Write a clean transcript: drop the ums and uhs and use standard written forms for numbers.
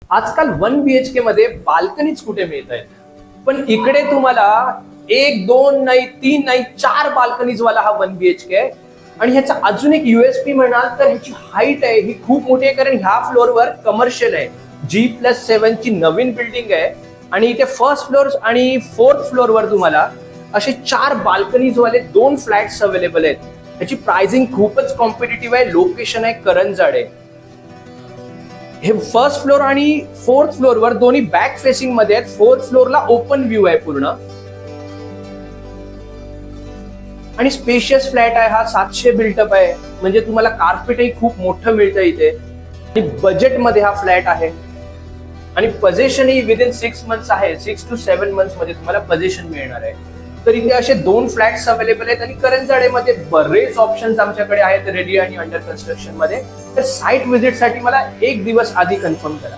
आजकाल 1 BHK मध्ये बाल्कनीच कुठे मिळत आहेत, पण इकडे तुम्हाला 1 2 नाही 3 नाही 4 बाल्कनीज वाला हा 1 BHK आहे. आणि ह्याचा अजून एक USP म्हणाल तर ह्याची हाईट आहे ही खूप मोठी आहे, कारण ह्या फ्लोअरवर कमर्शियल आहे. G+7 ची नवीन बिल्डिंग आहे आणि इथे फर्स्ट फ्लोअर आणि फोर्थ फ्लोअरवर तुम्हाला असे 4 बाल्कनीज वाले 2 फ्लॅट्स अवेलेबल आहेत. ह्याची प्राइसिंग खूपच कॉम्पिटिटिव्ह आहे. लोकेशन आहे करंजड आहे. हे फर्स्ट फ्लोअर आणि फोर्थ फ्लोअरवर दोन्ही बॅक फेसिंग मध्ये आहेत. फोर्थ फ्लोअरला ओपन व्ह्यू आहे पूर्ण आणि स्पेशियस फ्लॅट आहे हा. 700 बिल्टअप आहे, म्हणजे तुम्हाला कार्पेटही खूप मोठं मिळतं इथे आणि बजेटमध्ये हा फ्लॅट आहे. आणि पोझिशनही विदिन 6 मंथ्स आहे. 6 to 7 मंथ्स मध्ये तुम्हाला पोझिशन मिळणार आहे. तर इथे असे 2 फ्लॅट्स अवेलेबल आहेत आणि करंजवाडेमध्ये बरेच ऑप्शन्स आमच्याकडे आहेत रेडी आणि अंडर कन्स्ट्रक्शन मध्ये. तर साईट व्हिजिट साठी मला 1 दिवस आधी कन्फर्म करा.